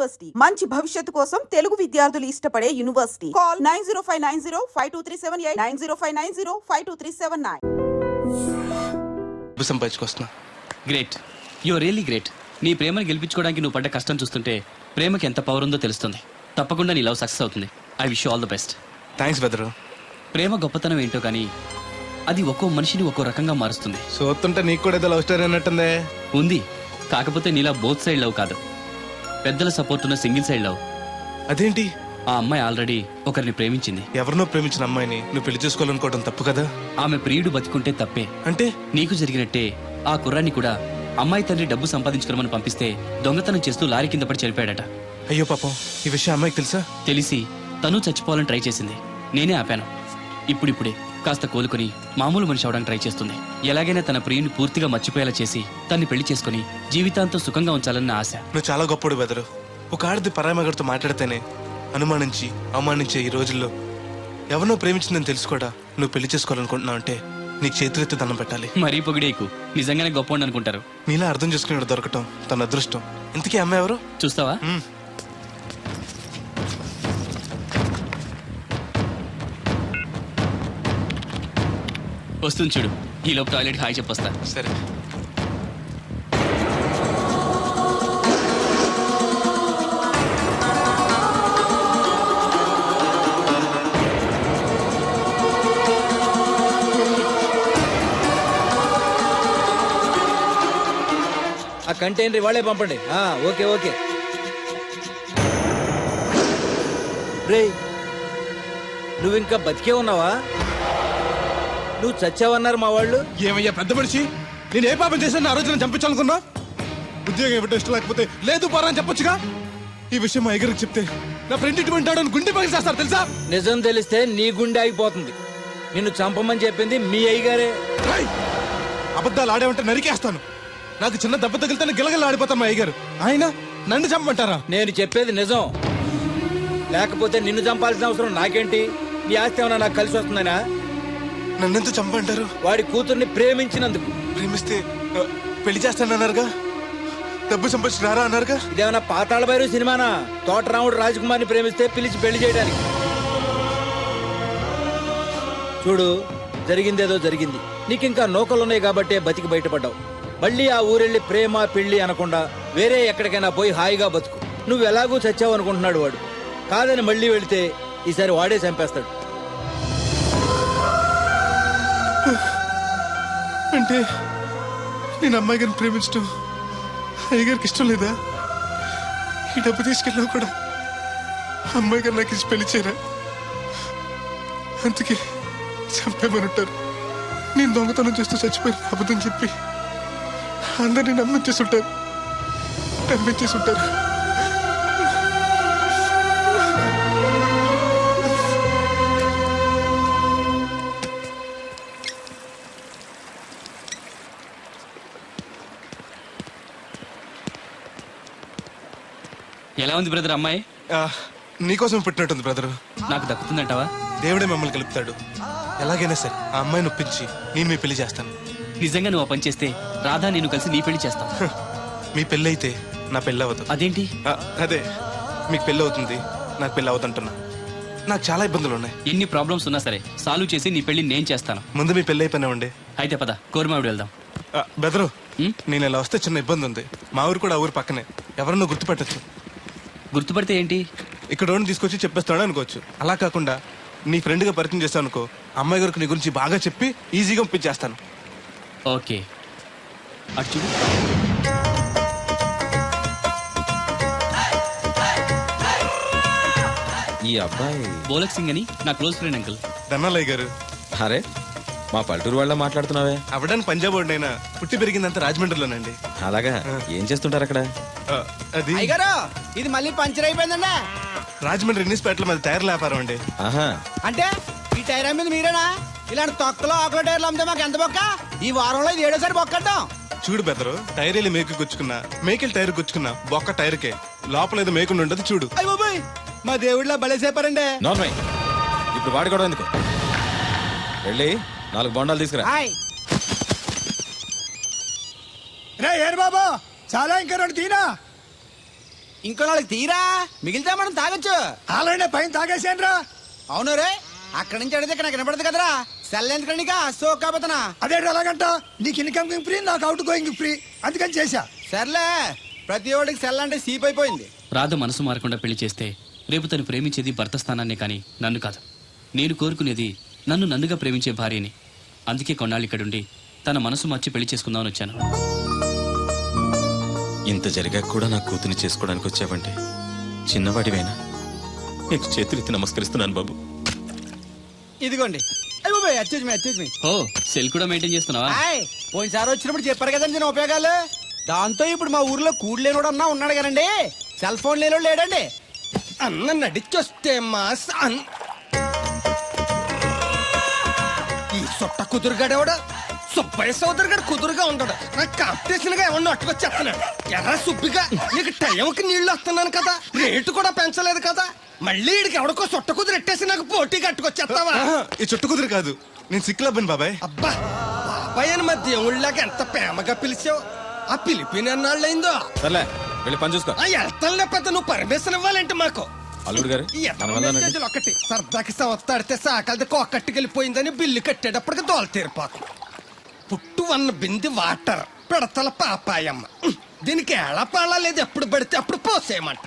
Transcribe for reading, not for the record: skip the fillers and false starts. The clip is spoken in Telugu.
యూనివర్సిటీ మంచి భవిష్యత్తు కోసం తెలుగు విద్యార్థులు ఇష్టపడే యూనివర్సిటీ. కాల్ 9059052378 9059052379. సంపాదించుకొస్తున్నా. Great, your really great. నీ ప్రేమను గెలిపించుకోవడానికి నువ్వు పడ్డ కష్టం చూస్తుంటే ప్రేమకి ఎంత పవర్ ఉందో తెలుస్తుంది. తప్పకుండా నీ లవ్ సక్సెస్ అవుతుంది. I wish you all the best. Thanks బెదరు. ప్రేమ గొప్పతనం ఏంటో కానీ అది ఒక్కో మనిషిని ఒక్కో రకంగా మారుస్తుంది. చూస్తుంటే నీకు కూడా ఏదో లవ్ స్టోరీ అన్నట్టుందే. ఉంది, కాకపోతే నీలా బోత్ సైడ్ లవ్ కాదు, పెద్దల సపోర్ట్ ఉన్న సింగిల్ సైడ్ లవ్. అదేంటి? ఆ అమ్మాయి ఆల్రెడీ ఒకరిని ప్రేమించింది. ఎవరినో ప్రేమించిన అమ్మాయిని నువ్వు పెళ్లి చేసుకోవాలనుకోవడం తప్పు కదా? ఆమె ప్రియుడు బతికుంటే తప్పే. అంటే నీకు జరిగినట్టే ఆ కుర్రాన్ని కూడా అమ్మాయి తండ్రి డబ్బు సంపాదించుకోమని పంపిస్తే దొంగతనం చేస్తూ లారీ కింద పడి చనిపోయాడట. అయ్యో పాపం, ఈ విషయం అమ్మాయికి తెలుసా? తెలిసి తను చచ్చిపోవాలని ట్రై చేసింది. నేనే ఆపాను. ఇప్పుడిప్పుడే కాస్త కోలుకొని మామూలు మనిషి అవడానికి ట్రై చేస్తుంది. ఎలాగైనా తన ప్రియుని పూర్తిగా మర్చిపోయేలా చేసి తన్ని పెళ్లి చేసుకుని జీవితాంతం సుఖంగా ఉంచాలన్న ఆశ. నువ్వు చాలా గొప్పడు బెదరు. ఒక ఆడది పరామగడితో మాట్లాడితేనే అనుమానించి అవమానించే ఈ రోజుల్లో ఎవరినో ప్రేమించిందని తెలుసు కూడా నువ్వు పెళ్లి చేసుకోవాలనుకుంటున్నావు అంటే నీకు చేతులెత్తి దండం పెట్టాలి. మరీ పొగిడేకు, నిజంగానే గొప్ప అనుకుంటారు. నీలా అర్థం చేసుకునే దొరకటం తన అదృష్టం. ఇంతకీ అమ్మాయి ఎవరు చూస్తావా? వస్తుంది చూడు. ఈ లోపు టాయిలెట్ హాయ్ చెప్పొస్తా. సరే. ఆ కంటైనర్ వాళ్ళే పంపండి. Okay okay. రే, నువ్వు ఇంకా బతికే ఉన్నావా? నువ్వు చచ్చావన్నారు మా వాళ్ళు. ఏమయ్యా పెద్ద మనిషి, నేను ఏ పాపం చేశాను ఆ రోజు నేను చంపించాలనుకున్నా? ఉద్యోగం ఇవ్వటం ఇష్టం లేకపోతే లేదు పోరా అని చెప్పొచ్చుగా. ఈ విషయం మా ఎగరికి చెప్తే నా ఫ్రెండ్ ఇటు వింటాడని గుండె పగిలి చేస్తారు తెలుసా? నిజం తెలిస్తే నీ గుండె ఆగిపోతుంది. నిన్ను చంపమని చెప్పింది మీ అయ్యగారే. అబద్ధాలు ఆడేమంటే నరికేస్తాను. నాకు చిన్న దెబ్బ తగిలితే గిలగల ఆడిపోతాను మా అయ్యగారు. ఆయన నన్ను చంపమంటారా? నేను చెప్పేది నిజం. లేకపోతే నిన్ను చంపాల్సిన అవసరం నాకేంటి? నీ ఆస్తి ఏమన్నా నాకు కలిసి వస్తుందనా? నన్నెందుకు చంపంటారు? వాడి కూతుర్ని ప్రేమించినందుకు. ప్రేమిస్తే పెళ్లి చేస్తానన్నారుగా, డబ్బు సంపాదించి రారా అన్నారుగా. ఇదేమన్నా పాతాళ భైరవ సినిమానా? తోటరాముడు రాజకుమార్ని ప్రేమిస్తే పిలిచి పెళ్లి చేయడానికి. చూడు, జరిగిందేదో జరిగింది. నీకింకా నౌకలున్నాయి కాబట్టే బతికి బయటపడ్డావు. మళ్ళీ ఆ ఊరెళ్ళి ప్రేమ పెళ్లి అనకుండా వేరే ఎక్కడికైనా పోయి హాయిగా బతుకు. నువ్వు ఎలాగూ చచ్చావు అనుకుంటున్నాడు వాడు. కాదని మళ్ళీ వెళితే ఈసారి వాడే చంపేస్తాడు. అంటే నేను అమ్మాయి గారిని ప్రేమించడం అయ్యగారికి ఇష్టం లేదా? ఈ డబ్బు తీసుకెళ్ళినా కూడా అమ్మాయి గారు నాకు ఇచ్చి పెళ్లి చేయరా? అందుకే చంపేమని ఉంటారు. నేను దొంగతనం చేస్తూ చచ్చిపోయిన అబద్ధం చెప్పి అందరినీ నమ్మించేస్తుంటారు. ఎలా ఉంది బ్రదర్ అమ్మాయి? నీకోసం పెట్టినట్టుంది బ్రదరు. నాకు దక్కుతుందంటావా? దేవుడే మమ్మల్ని కలుపుతాడు. ఎలాగైనా సరే ఆ అమ్మాయిని ఒప్పించి నేను మీ పెళ్లి చేస్తాను. నిజంగా నువ్వు ఆ పని చేస్తే రాధా నేను కలిసి నీ పెళ్లి చేస్తాం. మీ పెళ్ళి అయితే నా పెళ్ళి అవ్వదు. అదేంటి? అదే, మీకు పెళ్ళి అవుతుంది, నాకు పెళ్ళి అవుతుంటున్నా. నాకు చాలా ఇబ్బందులు ఉన్నాయి. ఎన్ని ప్రాబ్లమ్స్ ఉన్నా సరే సాల్వ్ చేసి నీ పెళ్లి నేను చేస్తాను. ముందు మీ పెళ్ళి అయిపోయినామండి. అయితే పద కోరమావిడి వెళ్దాం. బెదరు, నేను ఇలా వస్తే చిన్న ఇబ్బంది ఉంది. మా ఊరు కూడా ఆ ఊరు పక్కనే. ఎవరన్నా గుర్తుపెట్టచ్చు. గుర్తుపడితే ఏంటి? ఇక్కడ రోడ్డు తీసుకొచ్చి చెప్పేస్తాడు అనుకోవచ్చు. అలా కాకుండా నీ ఫ్రెండ్గా పరిచయం చేస్తాను అనుకో, అమ్మాయి గారికి నీ గురించి బాగా చెప్పి ఈజీగా పంపించేస్తాను. ఓకే, అటు చూడు. ఈ అబ్బాయి బోలక్ సింగ్ అని నా క్లోజ్ ఫ్రెండ్ అంకుల్. ధనాలయ్య గారు. అరే, మా పల్లెటూరు వాళ్ళ మాట్లాడుతున్నావే? అవడానికి పంజాబ్ వాడినైనా పుట్టి పెరిగిందంతా రాజమండ్రిలోనండి. అలాగా? ఏం చేస్తుంటారు అక్కడ? అది ఇది మళ్ళీ పంచర్ అయిపోయిందండి. రాజమండ్రి ఇన్నిస్పేటలో మీద టైర్ల వ్యాపారం అండి. ఆహా, అంటే ఈ టైర్ మీద మీరేనా? ఇలాంటి తొక్కలో ఆకుల టైర్లు అమ్మితే మాకు ఎంత బొక్క? ఈ వారంలో ఇది 7వ బొక్కడ్డాం. చూడు బెదరు, టైర్ వెళ్ళి మేకు గుచ్చుకున్నా, మేకెళ్ళి టైర్ గుచ్చుకున్నా బొక్క టైర్కే. లోపల ఏదో మేకుండా ఉండదు చూడు. అయ్య బాబాయ్, మా దేవుడిలా బలేసేపారండి. నార్మై, ఇప్పుడు వాడుకోవడం ఎందుకు? వెళ్ళి 4 బొండాలు తీసుకురా. రే ఏరు బాబా, చాలా ఇంకా 2 తీనా. ఇంకో నాలుగు తీరా మిగిలితే మనం తాగొచ్చు. ఆల్రెడీ పైన తాగేసాను రా. అవును రే, అక్కడి నుంచి అడిగితే ఇక్కడ నాకు వినపడదు కదరా. సెల్ ఎందుకండి సో కాబోతున్నా. అదే ఎలాగంట, నీకు ఇన్కమ్ ఫ్రీ, నాకు అవుట్ గోయింగ్ ఫ్రీ, అందుకని చేశా. సర్లే, ప్రతి ఒడికి సెల్ అంటే సీప్ అయిపోయింది. రాధ మనసు మారకుండా పెళ్లి చేస్తే రేపు తను ప్రేమించేది భర్త స్థానాన్నే కానీ నన్ను కాదు. నేను కోరుకునేది నన్ను నన్నుగా ప్రేమించే భార్యని. అందుకే కొన్నాళ్ళు ఇక్కడుండి తన మనసు మార్చి పెళ్లి చేసుకుందామని వచ్చాను. ఇంత జరిగాక కూడా నా కూతుని చేసుకోవడానికి వచ్చావంటే చిన్నవాడివైనా నీకు చేతులెత్తి నమస్కరిస్తున్నాను బాబు. ఇదిగోండి. అయ్య బాబాయ్, అచ్చేజ్ మీ. ఓ సెల్ కూడా మెయింటైన్ చేస్తున్నావా? పోయినసారి వచ్చినప్పుడు చెప్పారు కదండి నేను ఉపయోగాలు. దాంతో ఇప్పుడు మా ఊర్లో కూడలేనోడు అన్నా ఉన్నాడు కదండి, సెల్ ఫోన్ లేనోడు లేడండి. అన్న నడిచొస్తే మాస్ ఈ సొట్ట కుదురుగాడేవాడు సుబ్బయ్య సోదరు గారు కుదురుగా ఉంటాడు. నాకు కాంపిటీషన్ గా ఏమన్నా అట్టుకొచ్చేస్తున్నాడు. ఎర్ర సుబ్బిగా నీకు టైంకి నీళ్లు వస్తున్నాను కదా, రేటు కూడా పెంచలేదు కదా, మళ్ళీ ఇడికి ఎవడికో సొట్ట కుదురు ఎట్టేసి నాకు పోటీ కట్టుకొచ్చేస్తావా? ఈ చుట్టు కుదురు కాదు, నేను సిక్కులబ్బాను బాబాయ్. అబ్బా, బాబాయ్ అని మా దేవుళ్ళకి ఎంత ప్రేమగా పిలిచావు. ఆ పిలిపిన ఎన్నాళ్ళైందో. సర్లే వెళ్ళి పని చూసుకో. ఆ వెళ్తానులే పెద్ద, నువ్వు పర్మిషన్ ఇవ్వాలంటే మాకు. అల్లుడు గారు ఈ మన వల్ల నండి. మెసేజ్లు ఒకటి సరదాకి సంవత్సరాడితే సాకలది కోకట్టుకెళ్ళిపోయిందని బిల్లు కట్టేటప్పటికి దోల తీరిపోతుంది. పుట్టు వన్న బింది వాటర్ పెడతల పాపాయమ్మ. దీనికి ఎలా పాలా లేదు, ఎప్పుడు పడితే అప్పుడు పోసేయమంట.